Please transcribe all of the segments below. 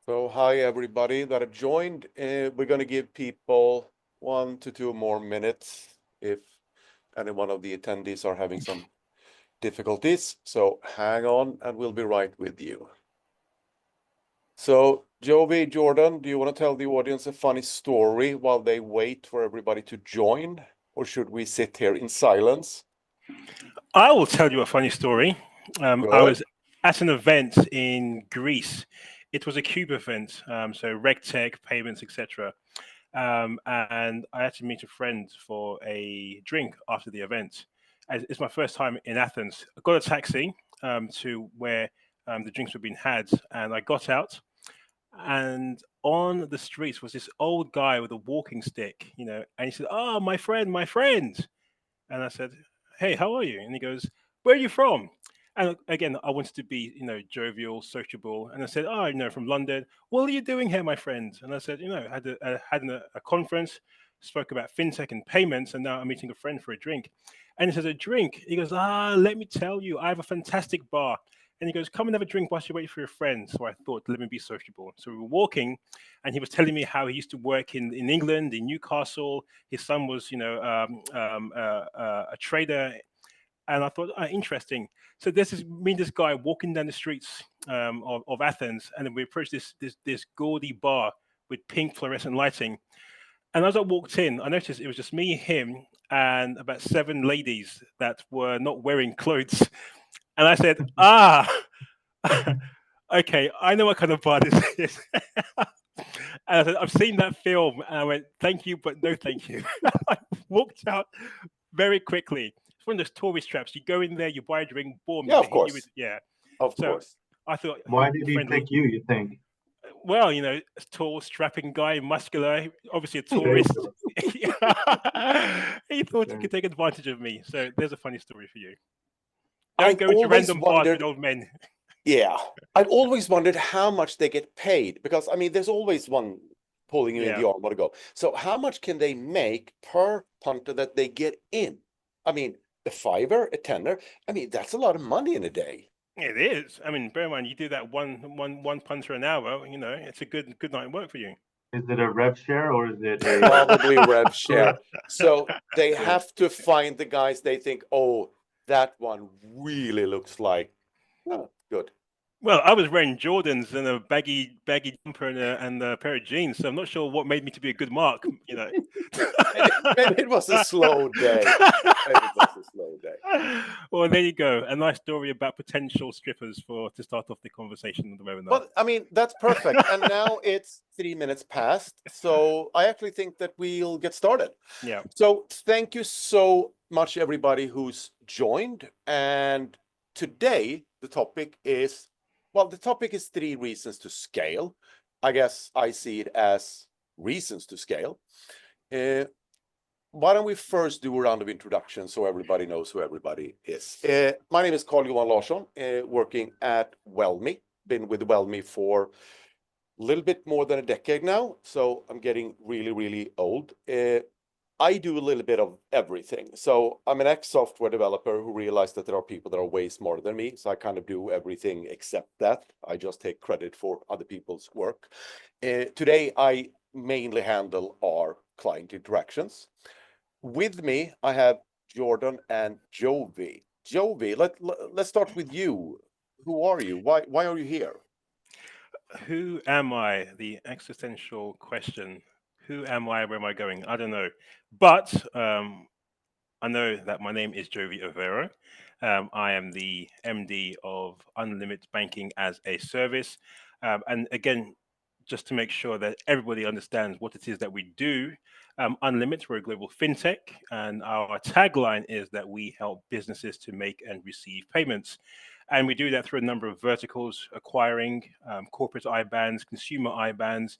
So hi everybody that have joined. We're going to give people 1 to 2 more minutes if any one of the attendees are having some difficulties. So hang on and we'll be right with you. So Jovi, Jordan, do you want to tell the audience a funny story while they wait for everybody to join? Or should we sit here in silence? I will tell you a funny story. I Good. was at an event in Greece. It was a Cube event, so RegTech, payments, etc. And I had to meet a friend for a drink after the event. It's my first time in Athens. I got a taxi to where the drinks were being had, and I got out. And on the streets was this old guy with a walking stick, and he said, "Oh, my friend, my friend." And I said, "Hey, how are you?" And he goes, "Where are you from?" And again, I wanted to be, jovial, sociable. And I said, "Oh, from London. What are you doing here, my friend?" And I said, I had a conference, spoke about fintech and payments, and now I'm meeting a friend for a drink. And he says, "A drink?" He goes, let me tell you, I have a fantastic bar. And he goes, "Come and have a drink whilst you wait for your friend." So I thought, let me be sociable. So we were walking, and he was telling me how he used to work in England, in Newcastle. His son was, a trader, and I thought, interesting. So this guy walking down the streets of Athens, and then we approached this gaudy bar with pink fluorescent lighting. And as I walked in, I noticed it was just me, him, and about 7 ladies that were not wearing clothes. And I said, okay, I know what kind of bar this is. And I said, I've seen that film. And I went, thank you, but no thank you. I walked out very quickly. It's one of those tourist traps. You go in there, you buy a drink, boom, Yeah, they of hit you with, course. yeah. Of So course. I thought, Why your did he friend, pick you think? well, tall, strapping guy, muscular, obviously a There you tourist. go. He thought he Okay. could take advantage of me. So there's a funny story for you. Don't I've go into always random bars with wondered, old men. yeah, I've always wondered how much they get paid because I mean, there's always one pulling you in Yeah. the arm, want to go. So how much can they make per punter that they get in? I mean, a fiver, a tenner. I mean, that's a lot of money in a day. It is. I mean, bear in mind, you do that one punter an hour. It's a good night of work for you. Is it a rev share or is it a Probably rev share. correct? So they Yeah. have to find the guys they think, oh, that one really looks like, oh, good. Well, I was wearing Jordans and a baggy jumper and a pair of jeans, so I'm not sure what made me to be a good mark. Maybe it was a slow day. Maybe it was a slow day. Well, there you go. A nice story about potential strippers to start off the conversation at the webinar. Well, I mean, that's perfect. And now it's 3 minutes past. So I actually think that we'll get started. Yeah. So thank you so much, everybody who's joined. And today the topic is, well, the topic is 3 reasons to scale. I guess I see it as reasons to scale. Why don't we first do a round of introductions so everybody knows who everybody is. My name is Carl-Johan Larsson, working at Velmie. Been with Velmie for a little bit more than a decade now, so I'm getting really, really old. I do a little bit of everything. So I'm an ex-software developer who realized that there are people that are way smarter than me. So I kind of do everything except that. I just take credit for other people's work. Today, I mainly handle our client interactions. With me, I have Jordan and Jovi. Jovi, let's start with you. Who are you? Why are you here? Who am I? The existential question. Who am I? Where am I going? I don't know. But I know that my name is Jovi Overo. I am the MD of Unlimit Banking as a Service. And again, just to make sure that everybody understands what it is that we do, Unlimit, we're a global fintech, and our tagline is that we help businesses to make and receive payments. And we do that through a number of verticals: acquiring, corporate IBANs, consumer IBANs.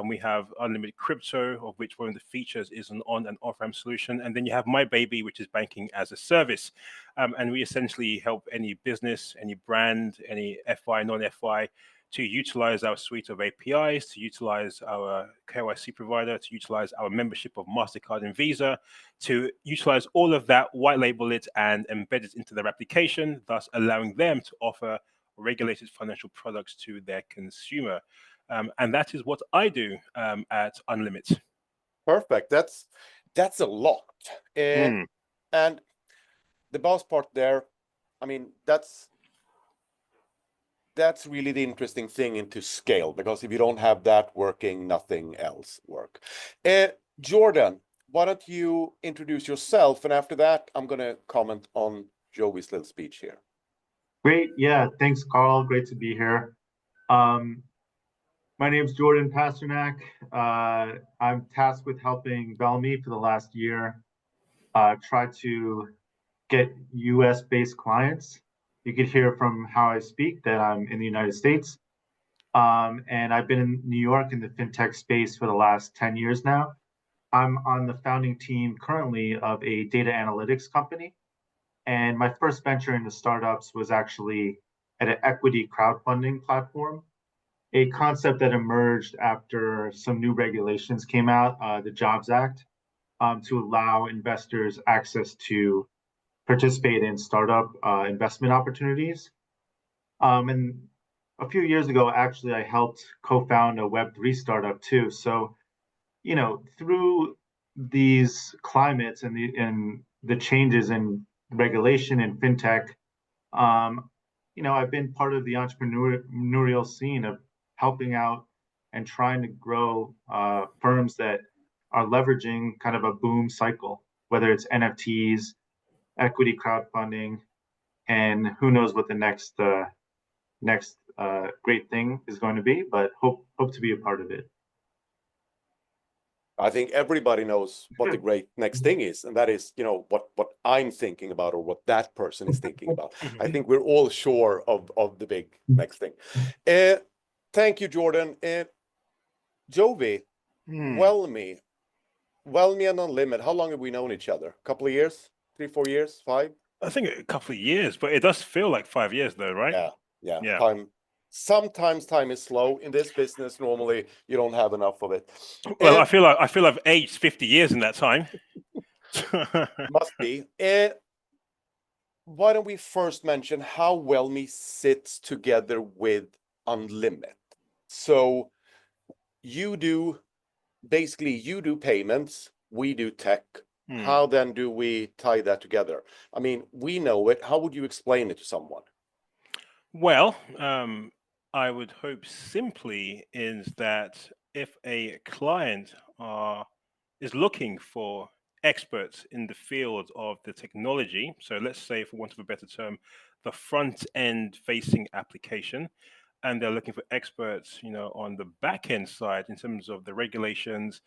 We have Unlimited Crypto, of which one of the features is an on and off ramp solution. And then you have My Baby, which is banking as a service. And we essentially help any business, any brand, any FI, non-FI, to utilize our suite of APIs, to utilize our KYC provider, to utilize our membership of MasterCard and Visa, to utilize all of that, white label it, and embed it into their application, thus allowing them to offer regulated financial products to their consumer. And that is what I do at Unlimit. Perfect. That's a lot. And the boss part there, I mean, that's really the interesting thing into scale, because if you don't have that working, nothing else work. Jordan, why don't you introduce yourself, and after that, I'm going to comment on Joey's little speech here. Great. Yeah. Thanks, Carl. Great to be here. My name is Jordan Pasternak. I'm tasked with helping Velmie for the last year try to get US-based clients. You could hear from how I speak that I'm in the United States. And I've been in New York in the fintech space for the last 10 years now. I'm on the founding team currently of a data analytics company. And my first venture into startups was actually at an equity crowdfunding platform, a concept that emerged after some new regulations came out, the Jobs Act, to allow investors access to participate in startup investment opportunities. And a few years ago, actually, I helped co-found a Web3 startup too. So, you know, through these climates and the changes in regulation in fintech, you know, I've been part of the entrepreneurial scene of helping out and trying to grow firms that are leveraging kind of a boom cycle, whether it's NFTs, equity crowdfunding, and who knows what the next great thing is going to be, but hope to be a part of it. I think everybody knows what the great next thing is, and that is, you know, what I'm thinking about, or what that person is thinking about. I think we're all sure of the big next thing. Thank you, Jordan. Jovi, Velmie and Unlimit, how long have we known each other? A couple of years? 3, 4 years? 5? I think a couple of years, but it does feel like 5 years though, right? Yeah. Sometimes time is slow in this business. Normally you don't have enough of it. Well, I feel I've aged 50 years in that time. Must be. Why don't we first mention how Velmie sits together with Unlimit? So you do payments, we do tech. How then do we tie that together? I mean, we know it. How would you explain it to someone? Well, I would hope simply is that if a client is looking for experts in the field of the technology, so let's say, for want of a better term, the front end facing application, and they're looking for experts, you know, on the back end side in terms of the regulations,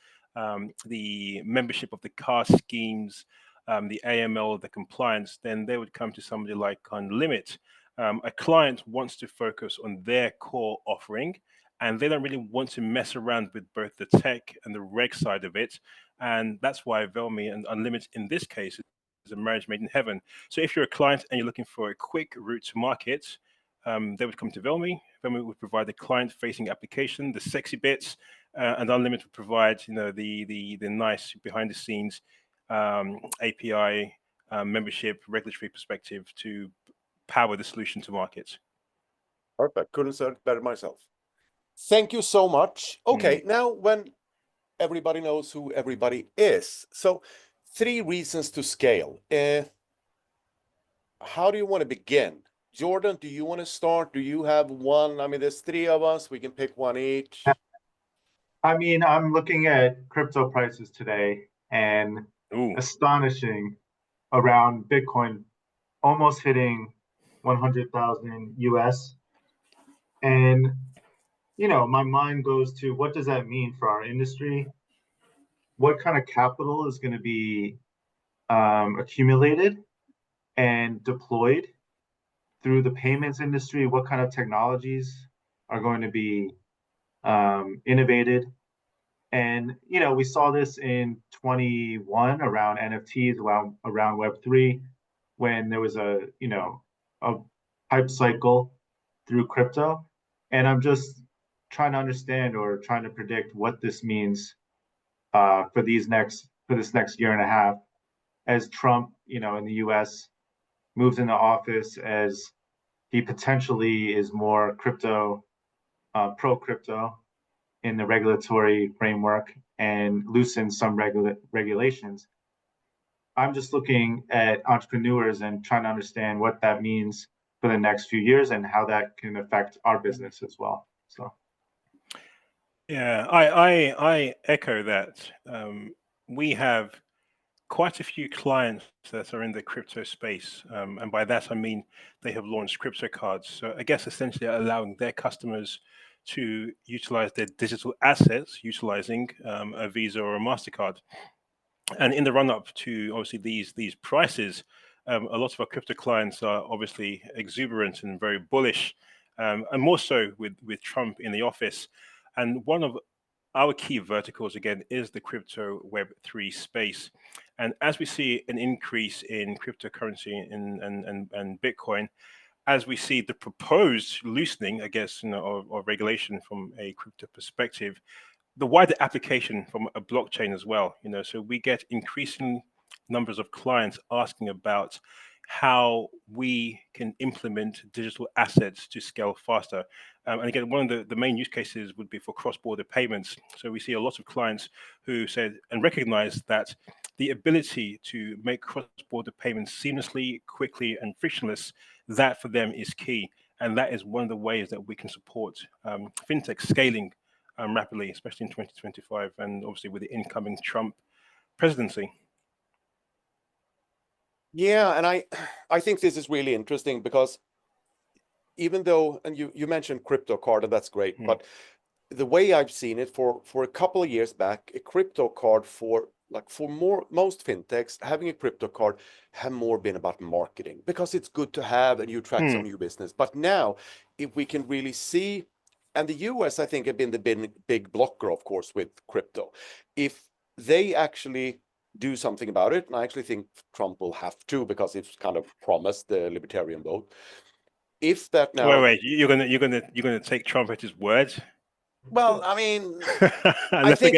the membership of the car schemes, the AML, the compliance, then they would come to somebody like Unlimit. A client wants to focus on their core offering, and they don't really want to mess around with both the tech and the reg side of it. And that's why Velmie and Unlimit in this case is a marriage made in heaven. So if you're a client and you're looking for a quick route to market, they would come to Velmie. Velmie would provide the client-facing application, the sexy bits, and Unlimit would provide, you know, the nice behind-the-scenes API membership, regulatory perspective to power the solution to market. Perfect. Couldn't say it better myself. Thank you so much. Okay, now when everybody knows who everybody is, so 3 reasons to scale. How do you want to begin? Jordan, do you want to start? Do you have one? I mean, there's 3 of us. We can pick one each. I mean, I'm looking at crypto prices today and astonishing around Bitcoin almost hitting 100,000 US. And, you know, my mind goes to what does that mean for our industry? What kind of capital is going to be accumulated and deployed through the payments industry? What kind of technologies are going to be innovated? And, you know, we saw this in 21 around NFTs, around Web3, when there was a hype cycle through crypto. And I'm just trying to understand or trying to predict what this means for this next year and a half, as Trump, you know, in the US moves into office, as he potentially is more pro crypto, in the regulatory framework and loosen some regulations. I'm just looking at entrepreneurs and trying to understand what that means for the next few years and how that can affect our business as well. So, Yeah, I echo that. We have quite a few clients that are in the crypto space, and by that I mean they have launched crypto cards. So I guess essentially allowing their customers to utilize their digital assets, utilizing a Visa or a Mastercard. And in the run up to obviously these prices, a lot of our crypto clients are obviously exuberant and very bullish, and more so with Trump in the office. And one of our key verticals again is the crypto Web3 space. And as we see an increase in cryptocurrency and Bitcoin, as we see the proposed loosening, I guess, of regulation from a crypto perspective, the wider application from a blockchain as well, so we get increasing numbers of clients asking about how we can implement digital assets to scale faster. And again, one of the main use cases would be for cross-border payments. So we see a lot of clients who said and recognize that the ability to make cross-border payments seamlessly, quickly, and frictionless, that for them is key. And that is one of the ways that we can support fintech scaling rapidly, especially in 2025, and obviously with the incoming Trump presidency. Yeah, and I think this is really interesting because even though, and you mentioned crypto card, and that's great, but the way I've seen it for a couple of years back, a crypto card for most fintechs, having a crypto card have more been about marketing because it's good to have and you attract some new business. But now, if we can really see, and the US, I think, have been the big blocker, of course, with crypto. If they actually do something about it, and I actually think Trump will have to because it's kind of promised the libertarian vote. If that now, wait, you're gonna take Trump at his word? Well, I mean, let's not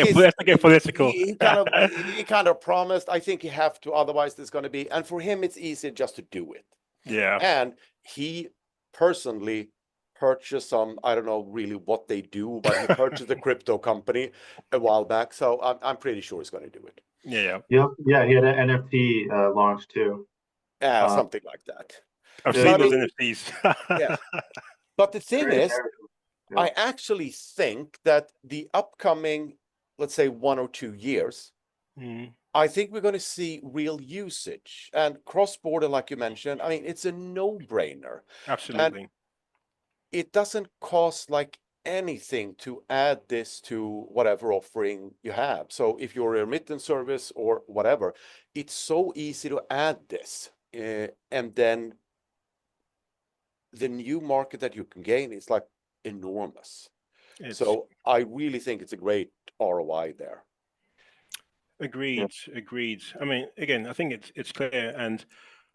get political. He kind of promised. I think he have to, otherwise there's going to be. And for him, it's easy just to do it. Yeah. And he personally purchased some. I don't know really what they do, but he purchased a crypto company a while back. So I'm pretty sure he's going to do it. Yeah. Yep. Yeah, he had an NFT launch too. Something like that. I've seen those NFTs. Yeah. But the thing is, I actually think that the upcoming, let's say 1 or 2 years, I think we're going to see real usage and cross-border, like you mentioned. I mean, it's a no-brainer. Absolutely. And it doesn't cost like anything to add this to whatever offering you have. So if you're a remittance service or whatever, it's so easy to add this. And then the new market that you can gain is like enormous. So I really think it's a great ROI there. Agreed. I mean, again, I think it's clear, and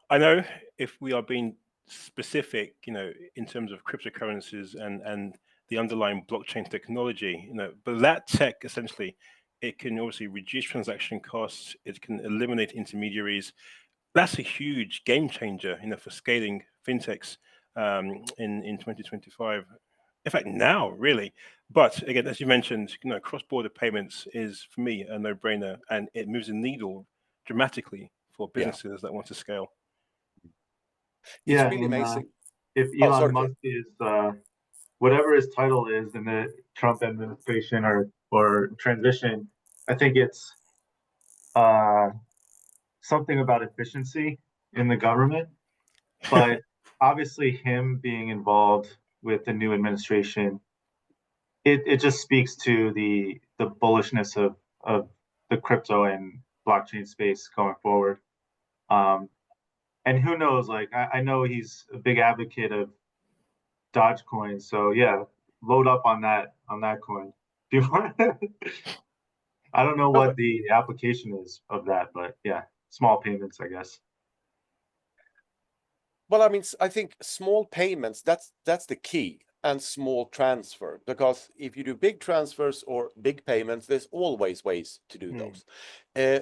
I know if we are being specific, in terms of cryptocurrencies and the underlying blockchain technology, but that tech essentially, it can obviously reduce transaction costs, it can eliminate intermediaries. That's a huge game changer, for scaling fintechs in 2025. In fact, now really. But again, as you mentioned, cross-border payments is for me a no-brainer, and it moves the needle dramatically for businesses that want to scale. It's really amazing. If Elon Musk is whatever his title is in the Trump administration or transition, I think it's something about efficiency in the government. But obviously, him being involved with the new administration, it just speaks to the bullishness of the crypto and blockchain space going forward. And who knows, like I know he's a big advocate of Dogecoin. So yeah, load up on that coin. If you want. I don't know what the application is of that, but yeah, small payments, I guess. Well, I mean, I think small payments, that's the key, and small transfer, because if you do big transfers or big payments, there's always ways to do those.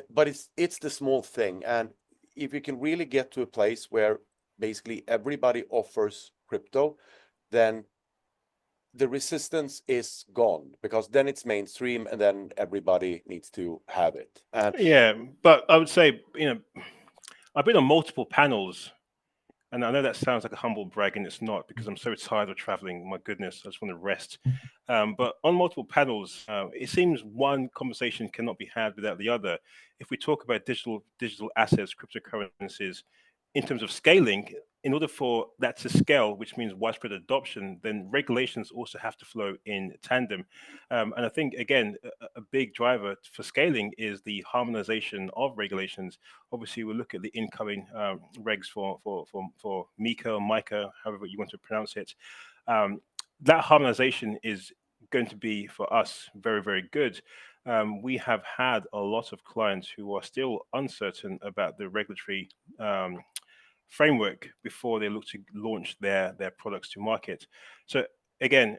But it's the small thing. And if you can really get to a place where basically everybody offers crypto, then the resistance is gone, because then it's mainstream and then everybody needs to have it. And Yeah, but I would say, I've been on multiple panels, and I know that sounds like a humble brag, and it's not, because I'm so tired of traveling. My goodness, I just want to rest. But on multiple panels, it seems one conversation cannot be had without the other. If we talk about digital assets, cryptocurrencies, in terms of scaling, in order for that to scale, which means widespread adoption, then regulations also have to flow in tandem. And I think, again, a big driver for scaling is the harmonization of regulations. Obviously, we'll look at the incoming regs for MiCA or MiCA, however you want to pronounce it. That harmonization is going to be, for us, very, very good. We have had a lot of clients who are still uncertain about the regulatory framework before they look to launch their products to market. So again,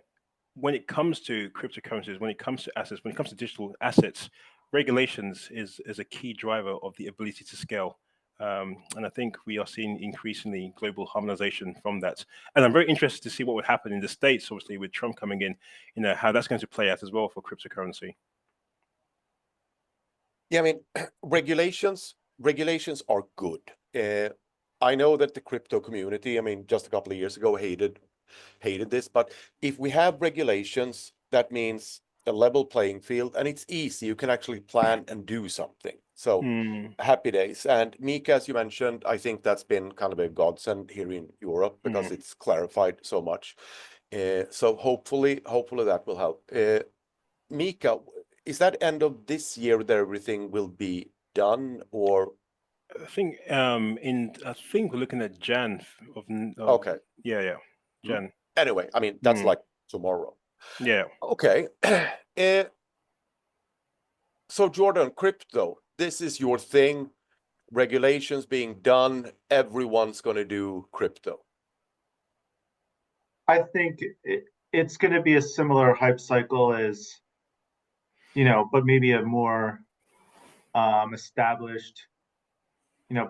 when it comes to cryptocurrencies, when it comes to assets, when it comes to digital assets, regulations is a key driver of the ability to scale. And I think we are seeing increasingly global harmonization from that. And I'm very interested to see what would happen in the States, obviously, with Trump coming in, how that's going to play out as well for cryptocurrency. yeah, I mean, regulations are good. I know that the crypto community, I mean, just a couple of years ago hated this, but if we have regulations, that means a level playing field, and it's easy. You can actually plan and do something. So happy days. And MiCA, as you mentioned, I think that's been kind of a godsend here in Europe, because it's clarified so much. So hopefully that will help. MiCA, is that end of this year that everything will be done, or? I think I think we're looking at Jan of Okay. Yeah, Jan. Anyway, I mean, that's like tomorrow. Yeah. Okay. So Jordan, crypto, this is your thing. Regulations being done, everyone's going to do crypto. I think it's going to be a similar hype cycle as, but maybe a more established,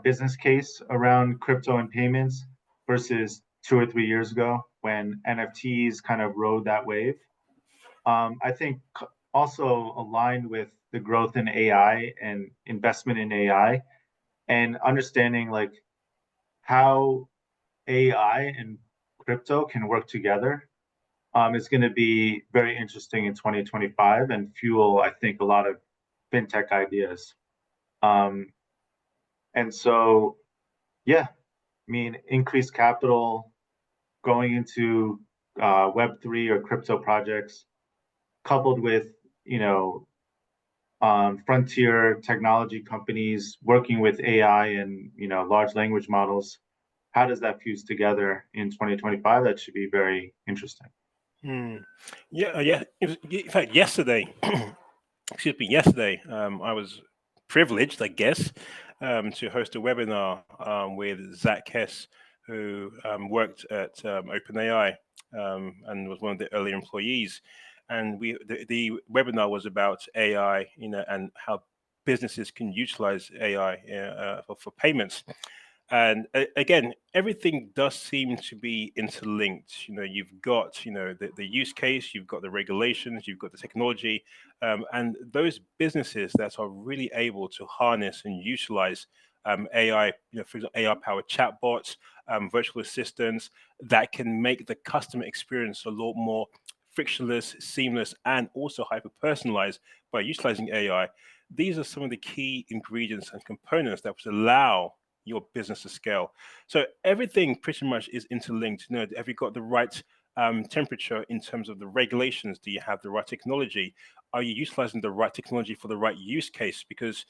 business case around crypto and payments versus 2 or 3 years ago when NFTs kind of rode that wave. I think also aligned with the growth in AI and investment in AI, and understanding like how AI and crypto can work together is going to be very interesting in 2025 and fuel, I think, a lot of fintech ideas. And so, yeah, I mean, increased capital going into Web3 or crypto projects, coupled with, frontier technology companies working with AI and, large language models. How does that fuse together in 2025? That should be very interesting. Yeah. In fact, yesterday, excuse me, yesterday, I was privileged, I guess, to host a webinar with Zach Hess, who worked at OpenAI and was one of the early employees. And the webinar was about AI, and how businesses can utilize AI for payments. And again, everything does seem to be interlinked. You've got the use case, you've got the regulations, you've got the technology, and those businesses that are really able to harness and utilize AI, for example, AI-powered chatbots, virtual assistants that can make the customer experience a lot more frictionless, seamless, and also hyper-personalized by utilizing AI. These are some of the key ingredients and components that would allow your business to scale. So everything pretty much is interlinked. Have you got the right temperature in terms of the regulations? Do you have the right technology? Are you utilizing the right technology for the right use case? Because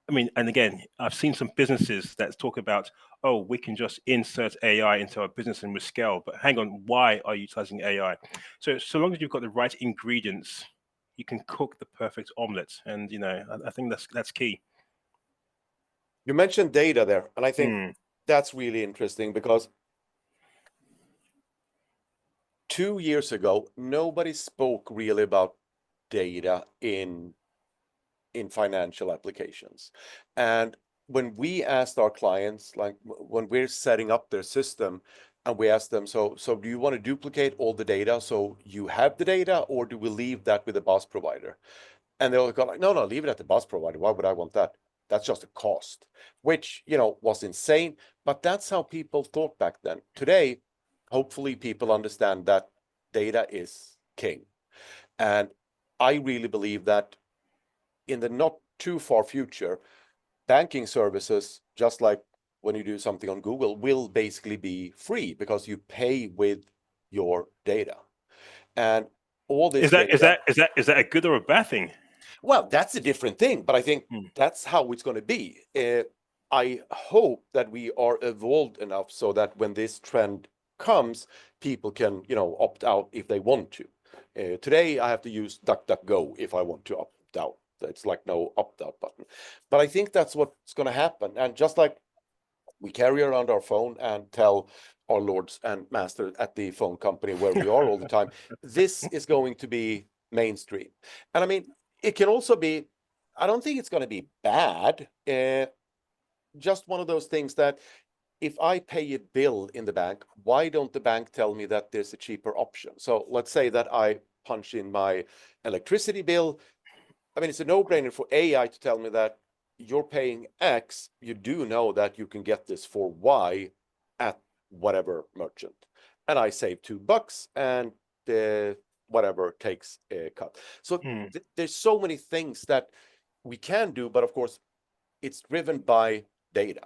I mean, and again, I've seen some businesses that talk about, oh, we can just insert AI into our business and we scale. But hang on, why are you utilizing AI? So long as you've got the right ingredients, you can cook the perfect omelet. And I think that's key. You mentioned data there, and I think that's really interesting, because 2 years ago, nobody spoke really about data in financial applications. And when we asked our clients, like when we're setting up their system, And we asked them, so do you want to duplicate all the data so you have the data, or do we leave that with the bus provider? And they all got like, no, leave it at the bus provider. Why would I want that? That's just a cost, which, was insane. But that's how people thought back then. Today, hopefully people understand that data is king. And I really believe that in the not too far future, banking services, just like when you do something on Google, will basically be free because you pay with your data. And all this Is that data, is that a good or a bad thing? well, that's a different thing, but I think that's how it's going to be. I hope that we are evolved enough so that when this trend comes, people can, opt out if they want to. Today, I have to use DuckDuckGo if I want to opt out. It's like no opt-out button. But I think that's what's going to happen. And just like we carry around our phone and tell our lords and masters at the phone company where we are all the time, this is going to be mainstream. And I mean, it can also be, I don't think it's going to be bad. Just one of those things that if I pay a bill in the bank, why don't the bank tell me that there's a cheaper option? So let's say that I punch in my electricity bill. I mean, it's a no-brainer for AI to tell me that you're paying X, you do know that you can get this for Y at whatever merchant. And I save $2 and whatever takes a cut. So there's so many things that we can do, but of course, it's driven by data.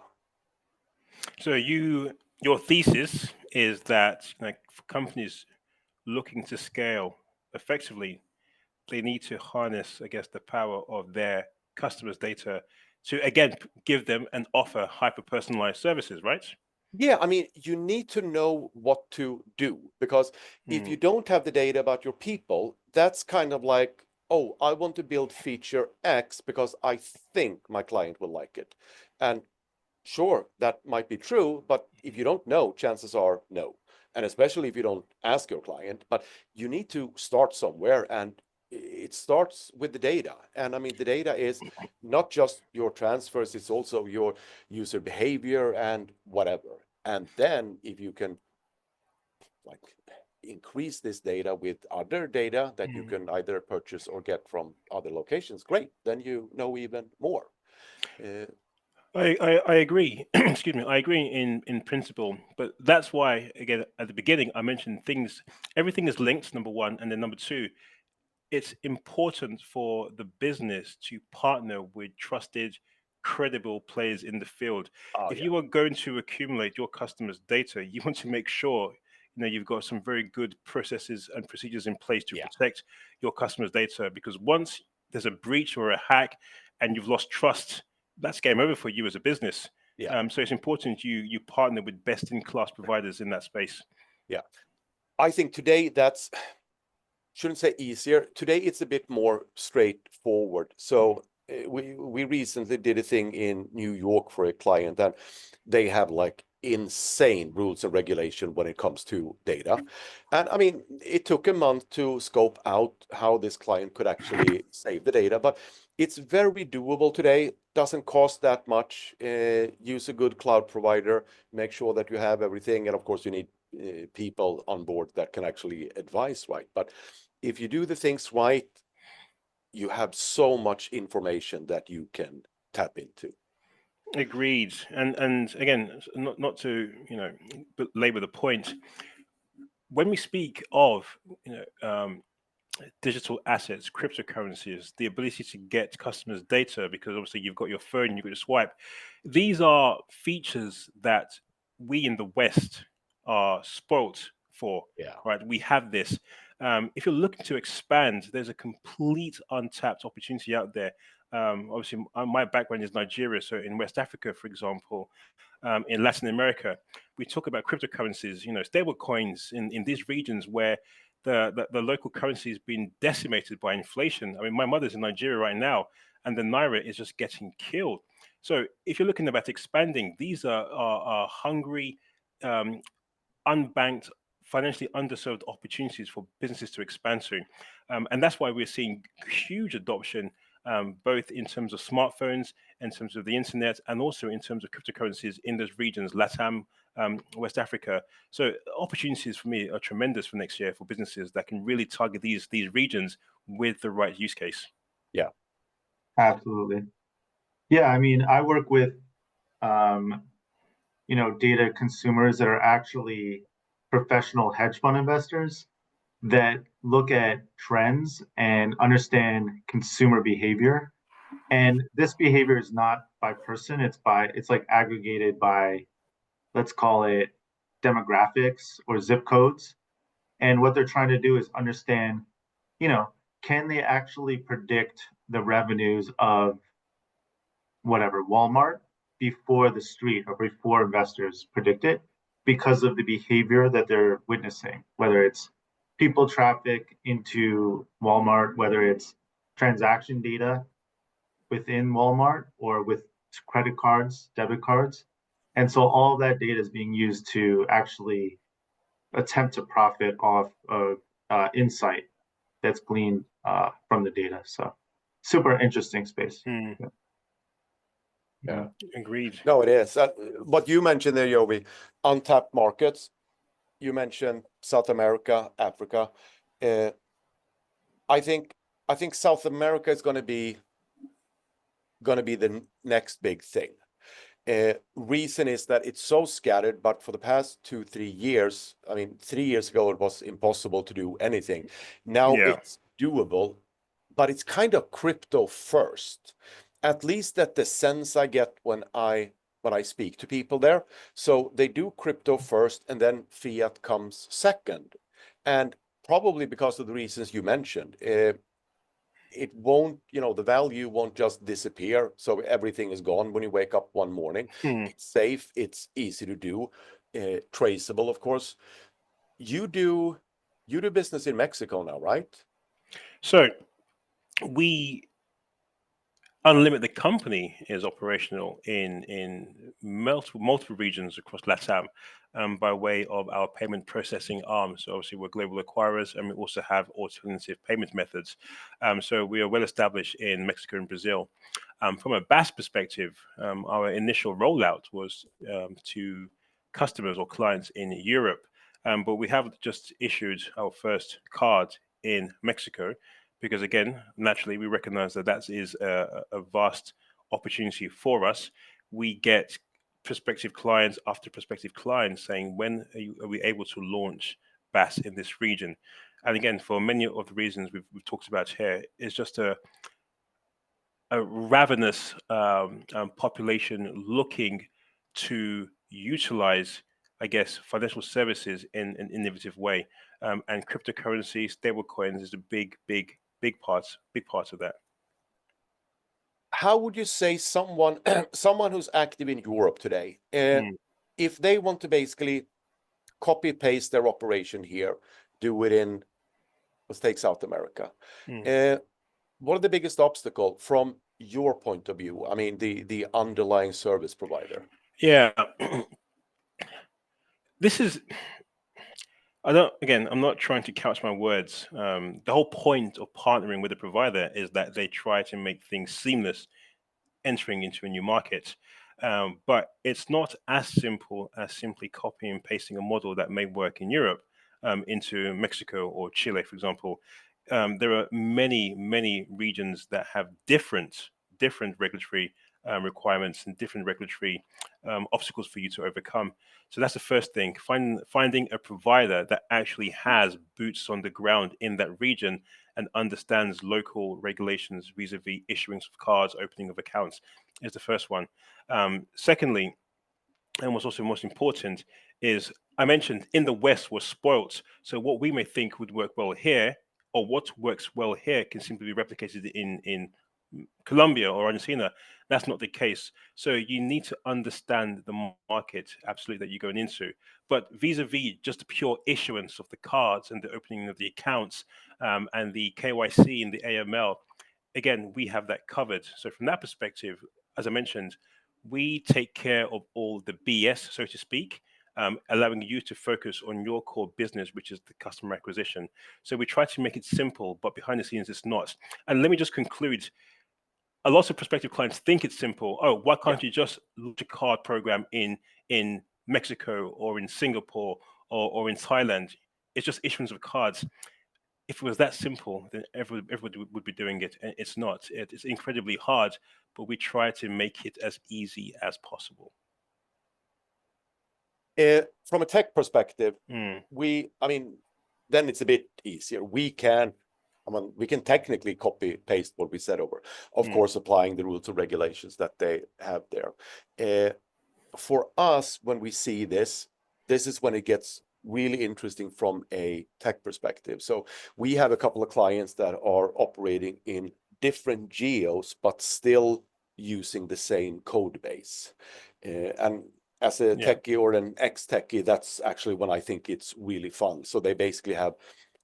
So your thesis is that for companies looking to scale effectively, they need to harness, I guess, the power of their customers' data to again give them and offer hyper-personalized services, right? Yeah, I mean, you need to know what to do, because if you don't have the data about your people, that's kind of like, oh, I want to build feature X because I think my client will like it. And sure, that might be true, but if you don't know, chances are no. And especially if you don't ask your client, but you need to start somewhere, and it starts with the data. And I mean, the data is not just your transfers, it's also your user behavior and whatever. And then if you can like increase this data with other data that you can either purchase or get from other locations, great, then you know even more. I agree. Excuse me. I agree in principle, but that's why again at the beginning I mentioned everything is linked. Number one, and then number two, it's important for the business to partner with trusted, credible players in the field. Oh, If yeah. you are going to accumulate your customers' data, you want to make sure you've got some very good processes and procedures in place to protect your customers' data. Because once there's a breach or a hack, and you've lost trust, that's game over for you as a business. Yeah. So it's important you partner with best-in-class providers in that space. Yeah. I think today that's, shouldn't say easier. Today it's a bit more straightforward. So we recently did a thing in New York for a client, and they have like insane rules and regulation when it comes to data. And I mean, it took a month to scope out how this client could actually save the data, but it's very doable today. Doesn't cost that much. Use a good cloud provider, make sure that you have everything. And of course, you need people on board that can actually advise right. But if you do the things right, you have so much information that you can tap into. Agreed. And again, not to belabor the point. When we speak of digital assets, cryptocurrencies, the ability to get customers' data, because obviously you've got your phone, you've got your swipe. These are features that we in the West are spoilt for. Yeah. Right? We have this. If you're looking to expand, there's a complete untapped opportunity out there. Obviously, my background is Nigeria, so in West Africa, for example, in Latin America, we talk about cryptocurrencies, stable coins in these regions where the local currency has been decimated by inflation. I mean, my mother's in Nigeria right now, and the naira is just getting killed. So if you're looking about expanding, these are hungry, unbanked, financially underserved opportunities for businesses to expand to. And that's why we're seeing huge adoption both in terms of smartphones, in terms of the internet, and also in terms of cryptocurrencies in those regions, LATAM, West Africa. So opportunities for me are tremendous for next year for businesses that can really target these regions with the right use case. Yeah, Absolutely. Yeah, I mean, I work with data consumers that are actually professional hedge fund investors that look at trends and understand consumer behavior. And this behavior is not by person, it's like aggregated by, let's call it demographics or zip codes. And what they're trying to do is understand, can they actually predict the revenues of whatever Walmart before the street or before investors predict it because of the behavior that they're witnessing, whether it's people traffic into Walmart, whether it's transaction data within Walmart or with credit cards, debit cards. And so all that data is being used to actually attempt to profit off of insight that's gleaned from the data. So super interesting space. Hmm. yeah. Agreed. No, it is. What you mentioned there, Jovi, untapped markets. You mentioned South America, Africa. I think South America is going to be the next big thing. Reason is that it's so scattered, but for the past 2-3 years, I mean, 3 years ago, it was impossible to do anything. Now it's doable, but it's kind of crypto first. At least that the sense I get when I speak to people there. So they do crypto first and then fiat comes second. And probably because of the reasons you mentioned, it won't, the value won't just disappear. So everything is gone when you wake up one morning. It's safe. It's easy to do. Traceable, of course. You do business in Mexico now, right? So we Unlimit, the company, is operational in multiple regions across LATAM by way of our payment processing arm. So obviously we're global acquirers, and we also have alternative payment methods. So we are well established in Mexico and Brazil. From a BaaS perspective, our initial rollout was to customers or clients in Europe, but we have just issued our first card in Mexico, because again, naturally, we recognize that that is a vast opportunity for us. We get prospective clients after prospective clients saying, when are we able to launch BaaS in this region? And again, for many of the reasons we've talked about here, it's just a ravenous population looking to utilize, I guess, financial services in an innovative way. And cryptocurrency, stablecoins is a big part of that. How would you say someone who's active in Europe today, if they want to basically copy paste their operation here, do it in, let's take South America, what are the biggest obstacle from your point of view? I mean, the underlying service provider. Yeah, this is. I'm not trying to couch my words. The whole point of partnering with a provider is that they try to make things seamless entering into a new market. But it's not as simple as simply copying and pasting a model that may work in Europe into Mexico or Chile, for example. There are many regions that have different regulatory requirements and different regulatory obstacles for you to overcome. So that's the first thing. Finding a provider that actually has boots on the ground in that region and understands local regulations vis-a-vis issuing of cards, opening of accounts, is the first one. Secondly, and what's also most important, is I mentioned in the West we're spoilt. So what we may think would work well here, or what works well here, can simply be replicated in Colombia or Argentina. That's not the case. So you need to understand the market absolutely that you're going into. But vis-a-vis just the pure issuance of the cards and the opening of the accounts and the KYC and the AML, again, we have that covered. So from that perspective, as I mentioned, we take care of all the BS, so to speak, allowing you to focus on your core business, which is the customer acquisition. So we try to make it simple, but behind the scenes, it's not. And let me just conclude. a lot of prospective clients think it's simple. Oh, why can't Yeah. you just launch a card program in Mexico or in Singapore or in Thailand? It's just issuance of cards. If it was that simple, then everybody would be doing it. And it's not. It's incredibly hard, but we try to make it as easy as possible. From a tech perspective, Mm. then it's a bit easier. We can technically copy paste what we said over, of course, applying the rules and regulations that they have there. For us, when we see this is when it gets really interesting from a tech perspective. So we have a couple of clients that are operating in different geos, but still using the same code base. And as a techie or an ex-techie, that's actually when I think it's really fun. So they basically have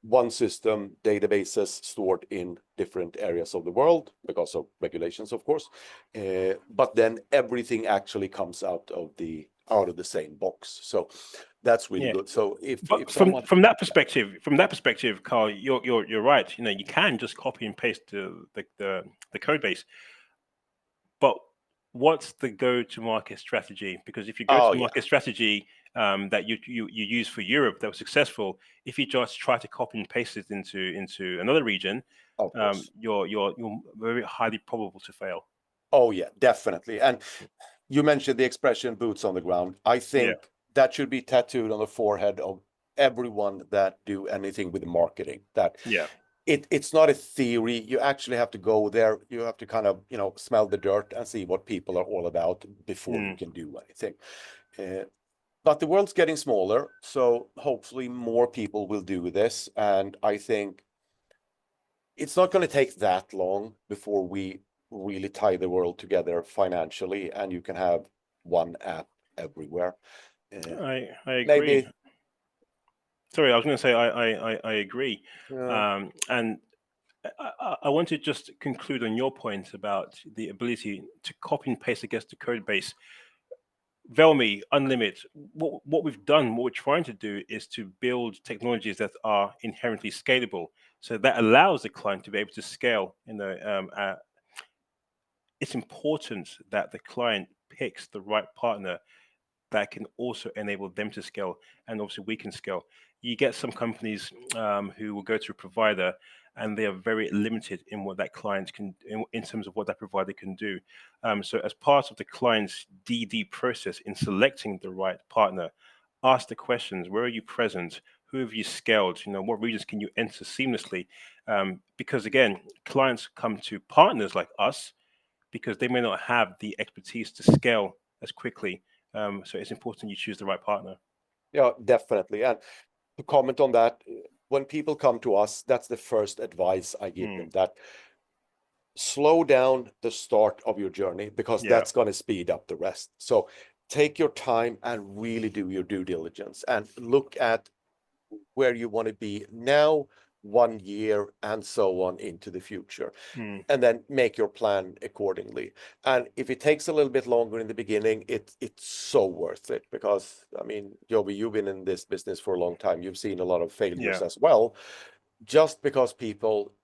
one system, databases stored in different areas of the world because of regulations, of course. But then everything actually comes out of the same box. So that's really good. So if someone from that perspective, Carl, you're right. You know, you can just copy and paste the code base, but what's the go-to-market strategy? Because if you go-to-market strategy that you use for Europe that was successful, if you just try to copy and paste it into another region, you're very highly probable to fail. Oh yeah, definitely. And you mentioned the expression "boots on the ground." I think that should be tattooed on the forehead of everyone that do anything with marketing. That it's not a theory. You actually have to go there. You have to kind of, smell the dirt and see what people are all about before you can do anything. But the world's getting smaller, so hopefully more people will do this. And I think it's not going to take that long before we really tie the world together financially, and you can have one app everywhere. I agree. Maybe. Sorry, I was going to say I agree. And I want to just conclude on your point about the ability to copy and paste against the code base. Velmie Unlimit, what we've done, what we're trying to do is to build technologies that are inherently scalable. So that allows the client to be able to scale. It's important that the client picks the right partner that can also enable them to scale, and obviously we can scale. You get some companies who will go to a provider and they are very limited in what that client can, in terms of what that provider can do. So as part of the client's DD process in selecting the right partner, ask the questions: where are you present? Who have you scaled? What regions can you enter seamlessly? Because again, clients come to partners like us because they may not have the expertise to scale as quickly. So it's important you choose the right partner. Yeah, definitely. And to comment on that, when people come to us, that's the first advice I give them, that slow down the start of your journey, because that's going to speed up the rest. So take your time and really do your due diligence and look at where you want to be now, 1 year, and so on into the future. And then make your plan accordingly. And if it takes a little bit longer in the beginning, it's so worth it, because Joby, you've been in this business for a long time. You've seen a lot of failures as well, just because people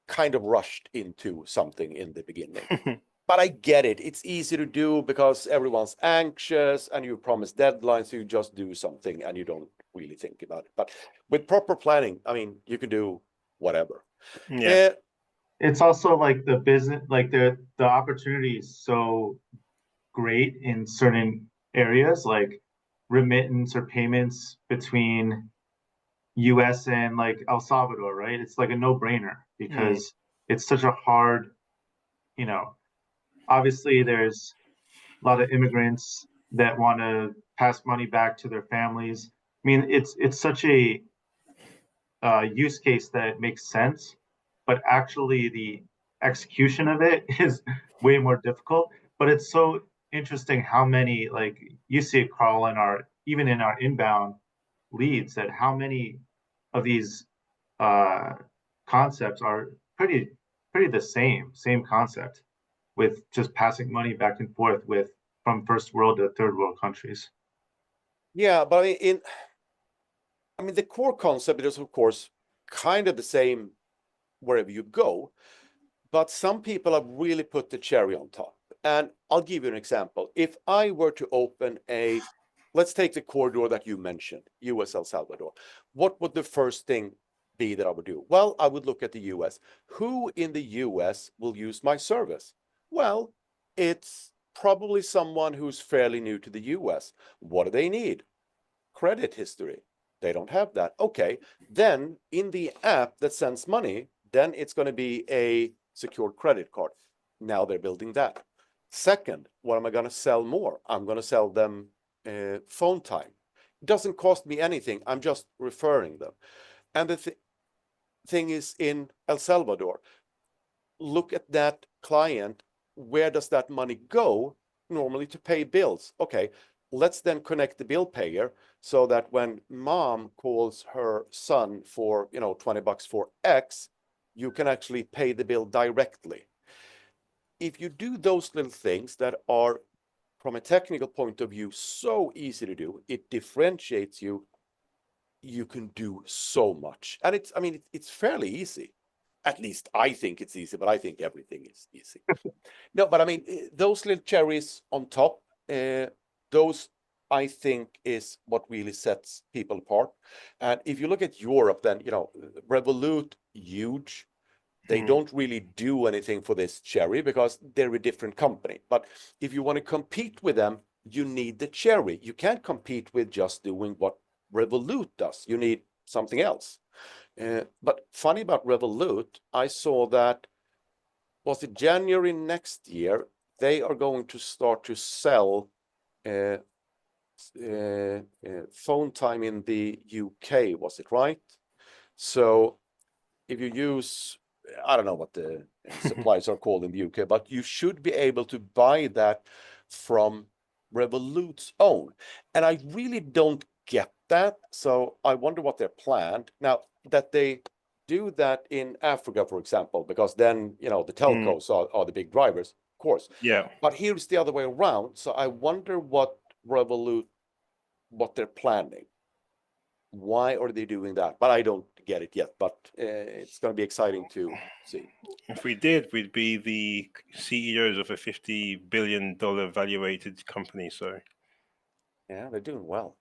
kind of rushed into something in the beginning. But I get it. It's easy to do because everyone's anxious and you promise deadlines, so you just do something and you don't really think about it. But with proper planning, you can do whatever. It's also like the business, like the opportunity is so great in certain areas, like remittance or payments between US and like El Salvador, right? It's like a no-brainer because it's such a hard, obviously there's a lot of immigrants that want to pass money back to their families. It's such a use case that makes sense, but actually the execution of it is way more difficult. But it's so interesting how many, like you see it, Carl, even in our inbound leads, that how many of these concepts are pretty the same concept, with just passing money back and forth from first world to third world countries. Yeah, but the core concept is, of course, kind of the same wherever you go. But some people have really put the cherry on top. And I'll give you an example. If I were to open let's take the corridor that you mentioned, US El Salvador. What would the first thing be that I would do? Well, I would look at the US. Who in the US will use my service? Well, it's probably someone who's fairly new to the US. What do they need? Credit history. They don't have that. Okay, then in the app that sends money, then it's going to be a secured credit card. Now they're building that. Second, what am I going to sell more? I'm going to sell them phone time. It doesn't cost me anything. I'm just referring them. And the thing is, in El Salvador, look at that client. Where does that money go? Normally to pay bills. Okay, let's then connect the bill payer so that when mom calls her son for, $20 for X, you can actually pay the bill directly. If you do those little things that are, from a technical point of view, so easy to do, it differentiates you. You can do so much. And it's fairly easy. At least I think it's easy, but I think everything is easy. No, but those little cherries on top, those I think is what really sets people apart. And if you look at Europe, then, Revolut, huge. They don't really do anything for this cherry because they're a different company. But if you want to compete with them, you need the cherry. You can't compete with just doing what Revolut does. You need something else. But funny about Revolut, I saw that, was it January next year, they are going to start to sell phone time in the UK, was it right? So if you use, I don't know what the supplies are called in the UK, but you should be able to buy that from Revolut's own. And I really don't get that. So I wonder what they're planned. Now, that they do that in Africa, for example, because then, the telcos are the big drivers, of course. Yeah. But here's the other way around. So I wonder what they're planning. Why are they doing that? But I don't get it yet. But it's going to be exciting to see. If we did, we'd be the CEOs of a $50 billion valuated company. So yeah, they're doing well.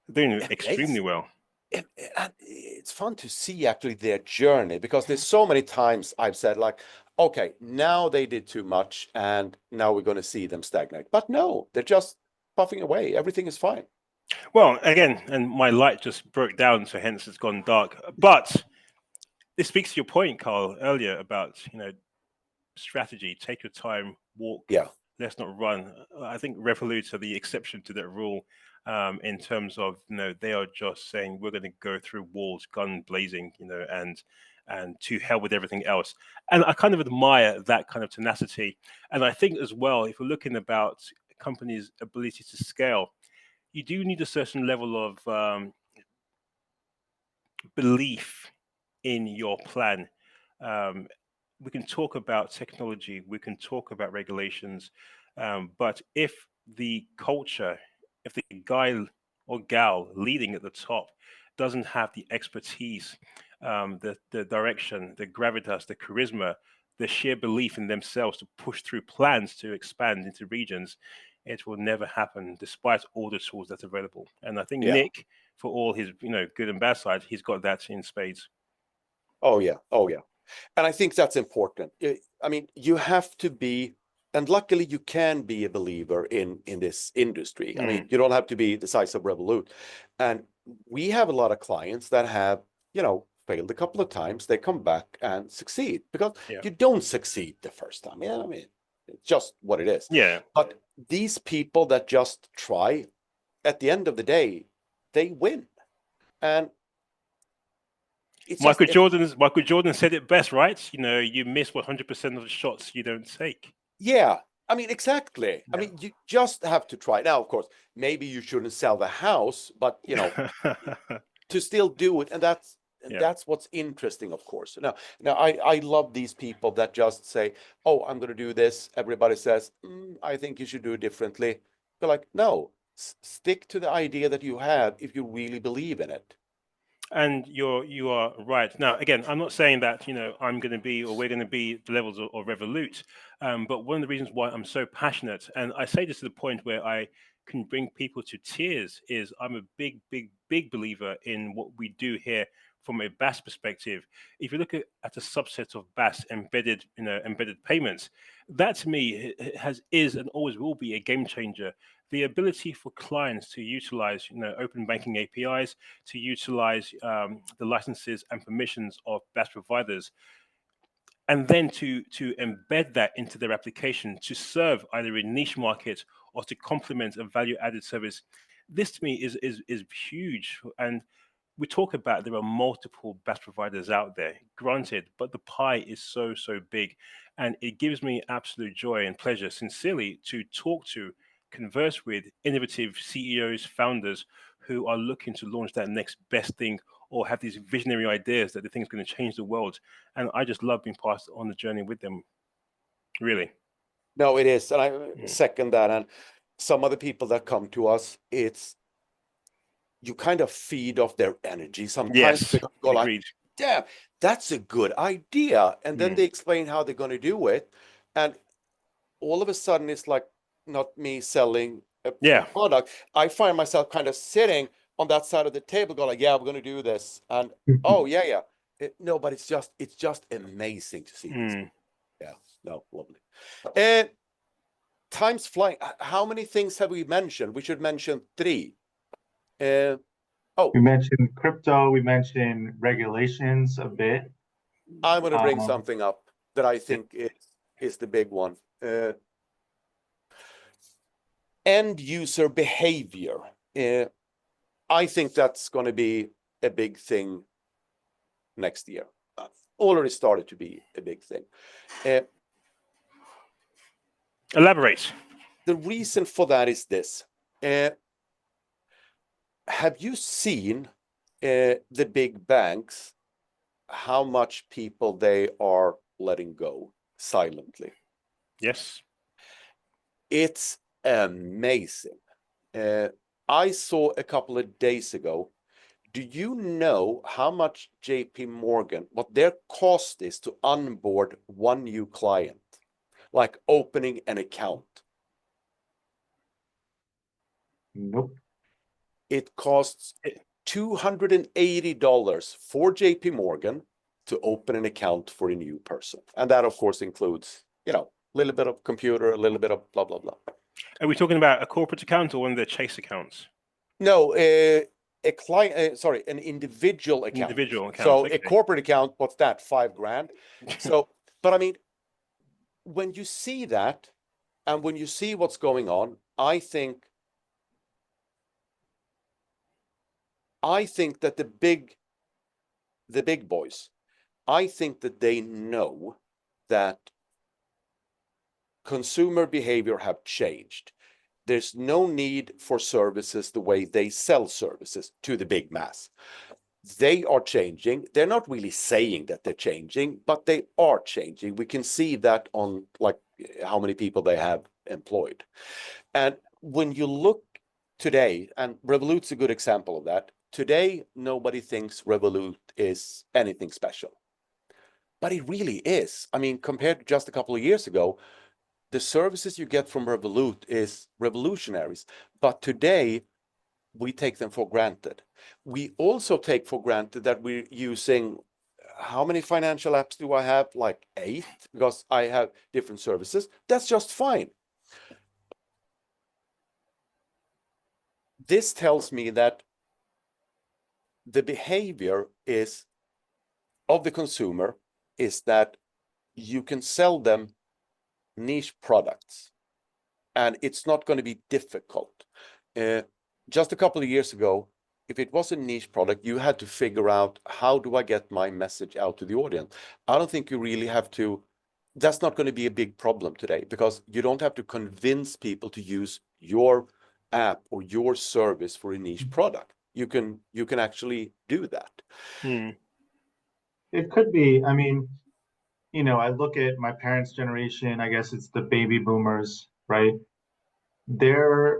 They're doing extremely well. And it's fun to see actually their journey, because there's so many times I've said, like, okay, now they did too much and now we're going to see them stagnate. But no, they're just puffing away. Everything is fine. Well, again, and my light just broke down, so hence it's gone dark. But this speaks to your point, Carl, earlier about, strategy. Take your time, walk. Yeah. Let's not run. I think Revolut are the exception to that rule, in terms of, they are just saying we're going to go through walls, gun blazing, and to hell with everything else. And I kind of admire that kind of tenacity. And I think as well, if we're looking about companies' ability to scale, you do need a certain level of belief in your plan. We can talk about technology, we can talk about regulations, but if the culture, if the guy or gal leading at the top doesn't have the expertise, the direction, the gravitas, the charisma, the sheer belief in themselves to push through plans to expand into regions, it will never happen, despite all the tools that's available. And I think Nick, for all his good and bad side, he's got that in spades. Oh yeah. And I think that's important. You have to be, and luckily you can be a believer in this industry. You don't have to be the size of Revolut. And we have a lot of clients that have, failed a couple of times. They come back and succeed, because you don't succeed the first time. It's just what it is. Yeah. But these people that just try, at the end of the day, they win. And Michael Jordan said it best, right? You miss 100% of the shots you don't take. Yeah, exactly. Yeah. You just have to try. Now, of course, maybe you shouldn't sell the house, but to still do it, and that's what's interesting, of course. Now, I love these people that just say, "Oh, I'm going to do this." Everybody says, "I think you should do it differently." They're like, "No, stick to the idea that you have if you really believe in it." And you are right. Now, again, I'm not saying that I'm going to be or we're going to be the levels of Revolut, but one of the reasons why I'm so passionate, and I say this to the point where I can bring people to tears, is I'm a big believer in what we do here from a BaaS perspective. If you look at a subset of BaaS embedded payments, that to me is and always will be a game changer. The ability for clients to utilize open banking APIs, to utilize the licenses and permissions of BaaS providers, and then to embed that into their application to serve either a niche market or to complement a value added service. This to me is huge. And we talk about there are multiple BaaS providers out there, granted, but the pie is so big, and it gives me absolute joy and pleasure, sincerely, to talk to, converse with innovative CEOs, founders who are looking to launch that next best thing or have these visionary ideas that they think is going to change the world. And I just love being part on the journey with them. Really. No, it is, and I second that. And some of the people that come to us, it's you kind of feed off their energy. Sometimes Yes, they go like, agreed. "Damn, that's a good idea," and then they explain how they're going to do it, and all of a sudden it's like not me selling a product. I find myself kind of sitting on that side of the table, going like, "Yeah, we're going to do this," and oh yeah. No, but it's just amazing to see this. Yeah, no, lovely. Time's flying. How many things have we mentioned? We should mention 3. We mentioned crypto, we mentioned regulations a bit. I'm going to bring something up that I think is the big one. End user behavior. I think that's going to be a big thing next year. Already started to be a big thing. Elaborate. The reason for that is this. Have you seen the big banks, how much people they are letting go silently? Yes. It's amazing. I saw a couple of days ago, do you know how much JP Morgan, what their cost is to onboard one new client, like opening an account? Nope. It costs $280 for JP Morgan to open an account for a new person. And that, of course, includes, a little bit of computer, a little bit of blah, blah, blah. Are we talking about a corporate account or one of the Chase accounts? No, a client, an individual account. Individual account. So a corporate account, what's that? $5,000. So, but I mean, when you see that and when you see what's going on, I think that the big boys, I think that they know that consumer behavior have changed. There's no need for services the way they sell services to the big mass. They are changing. They're not really saying that they're changing, but they are changing. We can see that on like how many people they have employed. And when you look today, and Revolut's a good example of that. Today, nobody thinks Revolut is anything special. But it really is. I mean, compared to just a couple of years ago, the services you get from Revolut is revolutionaries. But today, we take them for granted. We also take for granted that we're using, how many financial apps do I have? Like 8, because I have different services. That's just fine. This tells me that the behavior is of the consumer is that you can sell them niche products and it's not going to be difficult. Just a couple of years ago, if it was a niche product, you had to figure out, how do I get my message out to the audience? I don't think you really have to. That's not going to be a big problem today, because you don't have to convince people to use your app or your service for a niche product. You can actually do that. It could be. I mean, I look at my parents' generation, I guess it's the baby boomers, right? A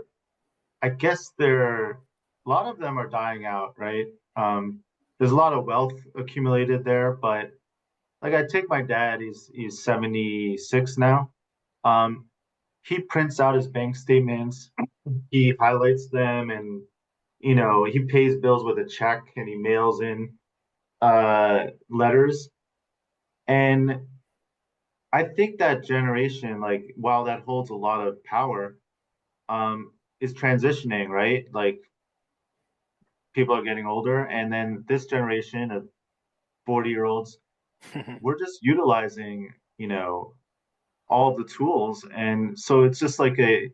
lot of them are dying out, right? there's a lot of wealth accumulated there, but like I take my dad, he's 76 now. Um, he prints out his bank statements, he highlights them, and he pays bills with a check and he mails in letters. And I think that generation, like while that holds a lot of power, is transitioning, right? Like people are getting older, and then this generation of 40-year-olds, we're just utilizing, all the tools. And so it's just like a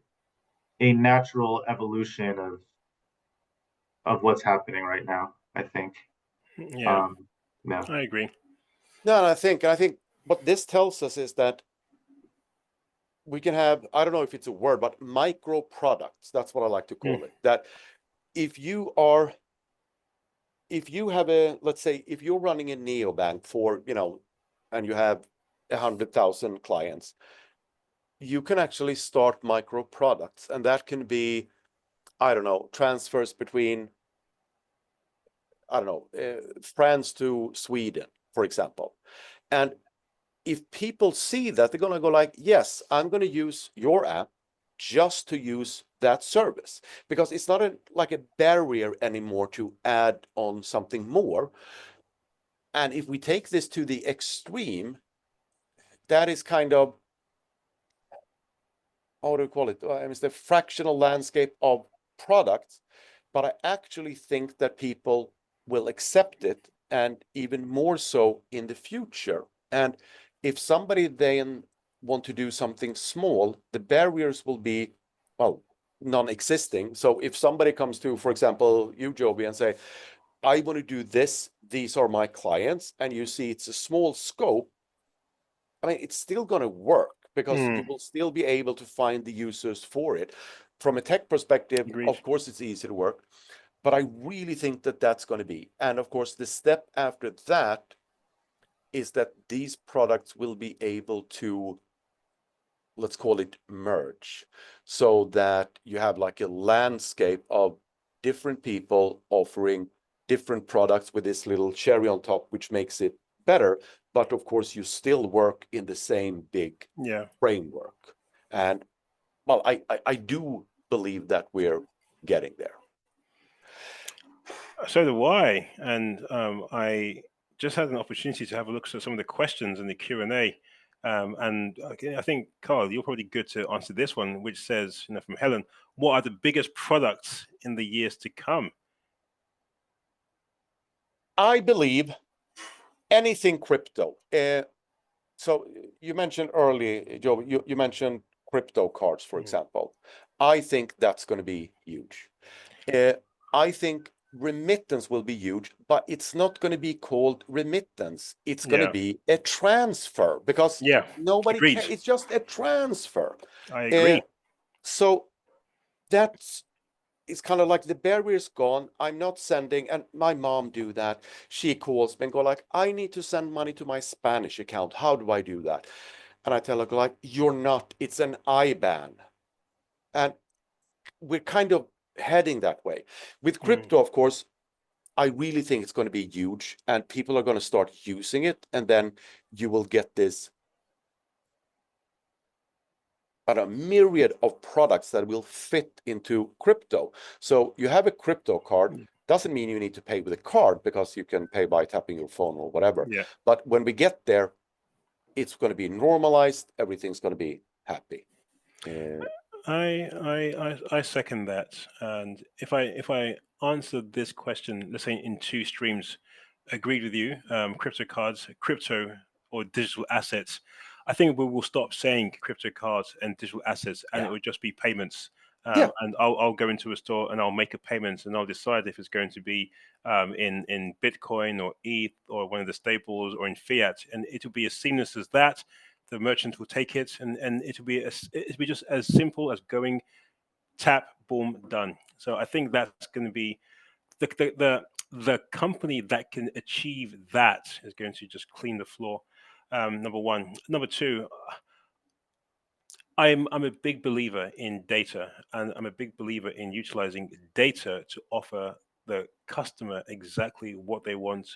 natural evolution of what's happening right now, I think. Yeah, Yeah. I agree. No, and I think what this tells us is that we can have, I don't know if it's a word, but micro products. That's what I like to call it. That if you have let's say, if you're running a neobank for, and you have 100,000 clients, you can actually start micro products, and that can be, I don't know, transfers between, I don't know, France to Sweden, for example. And if people see that, they're going to go like, yes, I'm going to use your app just to use that service, because it's not like a barrier anymore to add on something more. And if we take this to the extreme, that is kind of, how do you call it? It's the fractional landscape of products. But I actually think that people will accept it, and even more so in the future. And if somebody then want to do something small, the barriers will be, well, non-existing. So if somebody comes to, for example, you, Joby, and say, I want to do this, these are my clients, and you see it's a small scope, I mean, it's still going to work, because you will still be able to find the users for it. From a tech perspective, Agreed. of course, it's easy to work, but I really think that that's going to be. And of course, the step after that is that these products will be able to, let's call it, merge, so that you have like a landscape of different people offering different products with this little cherry on top, which makes it better. But of course, you still work in the same big framework. And well, I do believe that we're getting there. So do I. And I just had an opportunity to have a look at some of the questions in the Q&A. And I think, Carl, you're probably good to answer this one, which says, from Helen, what are the biggest products in the years to come? I believe anything crypto. So you mentioned earlier, Joe, you mentioned crypto cards, for example. I think that's going to be huge. I think remittance will be huge, but it's not going to be called remittance. It's going to be a transfer, because nobody can. It's just a transfer. I agree. So it's kind of like the barrier is gone. I'm not sending, and my mom do that. She calls me and go like, I need to send money to my Spanish account. How do I do that? And I tell her like, you're not. It's an IBAN. And we're kind of heading that way. With crypto, of course, I really think it's going to be huge, and people are going to start using it, and then you will get this a myriad of products that will fit into crypto. So you have a crypto card, doesn't mean you need to pay with a card, because you can pay by tapping your phone or whatever. But when we get there, it's going to be normalized. Everything's going to be happy. I second that. And if I answer this question, let's say in two streams, agreed with you, crypto cards, crypto or digital assets, I think we will stop saying crypto cards and digital assets, and it would just be payments. And I'll go into a store and I'll make a payment, and I'll decide if it's going to be in Bitcoin or ETH or one of the staples or in fiat, and it will be as seamless as that. The merchant will take it, and it'll be just as simple as going tap, boom, done. So I think that's going to be the company that can achieve that is going to just clean the floor. Number one. Number two, I'm a big believer in data, and I'm a big believer in utilizing data to offer the customer exactly what they want,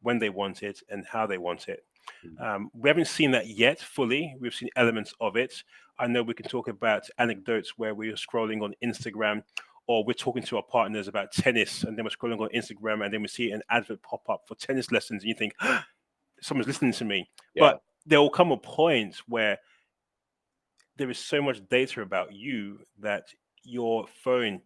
when they want it, and how they want it. We haven't seen that yet fully. We've seen elements of it. I know we can talk about anecdotes where we're scrolling on Instagram, or we're talking to our partners about tennis, and then we're scrolling on Instagram, and then we see an advert pop up for tennis lessons, and you think, someone's listening to me. Yeah. But there will come a point where there is so much data about you that your phone,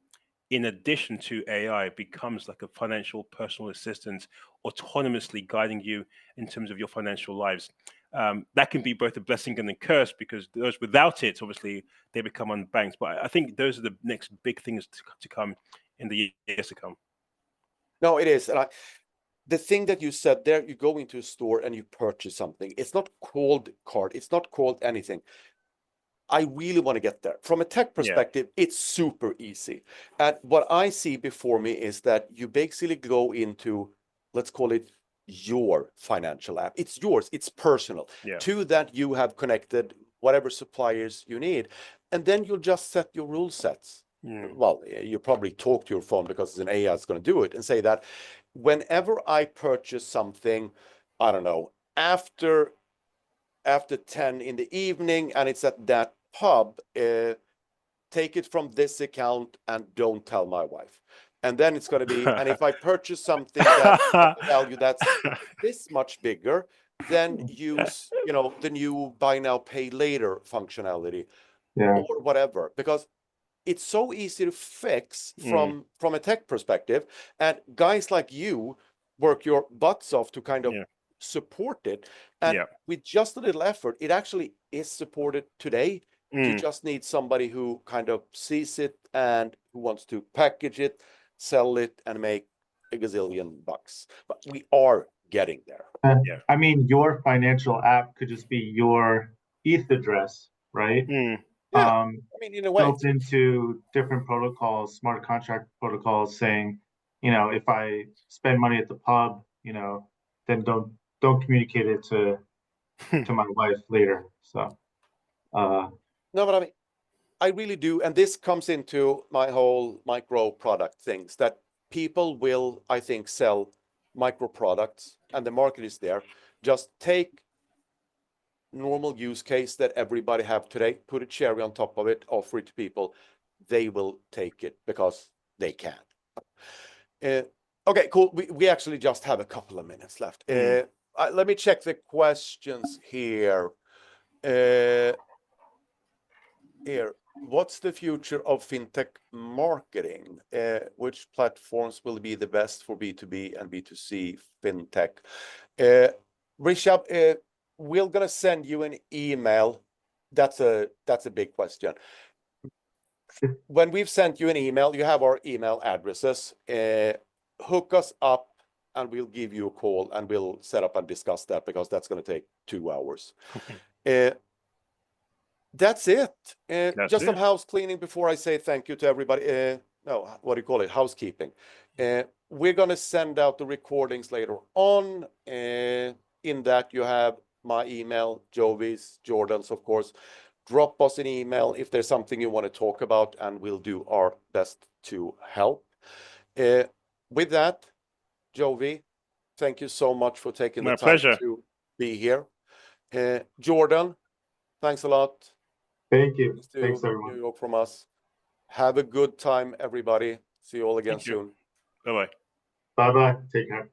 in addition to AI, becomes like a financial personal assistant, autonomously guiding you in terms of your financial lives. That can be both a blessing and a curse, because those without it, obviously, they become unbanked. But I think those are the next big things to come in the years to come. No, it is. And the thing that you said there, you go into a store and you purchase something. It's not called card. It's not called anything. I really want to get there. From a tech perspective, it's super easy. And what I see before me is that you basically go into, let's call it your financial app. It's yours, it's personal. To that, you have connected whatever suppliers you need. And then you'll just set your rule sets. Well, you probably talk to your phone because it's an AI that's going to do it, and say that whenever I purchase something, I don't know, after 10 in the evening and it's at that pub, take it from this account and don't tell my wife. And then it's going to be, and if I purchase something that's the value that's this much bigger, then use, the new buy now, pay later functionality, or whatever, because it's so easy to fix from a tech perspective. And guys like you work your butts off to kind of support it. And with just a little effort, it actually is supported today. You just need somebody who kind of sees it and who wants to package it, sell it, and make a gazillion bucks. But we are getting there. I mean, your financial app could just be your ETH address, right? I mean, in a way, built into different protocols, smart contract protocols, saying, if I spend money at the pub, then don't communicate it to my wife later. So, no, but I mean, I really do, and this comes into my whole micro product things, that people will, I think, sell micro products, and the market is there. Just take normal use case that everybody have today, put a cherry on top of it, offer it to people. They will take it because they can. Okay, cool. We actually just have a couple of minutes left. Let me check the questions here. What's the future of fintech marketing? Which platforms will be the best for B2B and B2C fintech? Rishabh, we're gonna send you an email. That's a big question. When we've sent you an email, you have our email addresses. Hook us up and we'll give you a call and we'll set up and discuss that, because that's going to take 2 hours. That's it. Just some house cleaning before I say thank you to everybody. No, what do you call it? Housekeeping. We're going to send out the recordings later on. In that you have my email, Jovi's, Jordan's, of course. Drop us an email if there's something you want to talk about, and we'll do our best to help. With that, Jovi, thank you so much for taking the time to be here. Jordan, thanks a lot. Thank you. Thanks, everyone. New York from us. Have a good time, everybody. See you all again soon. Bye-bye. Bye-bye. Take care.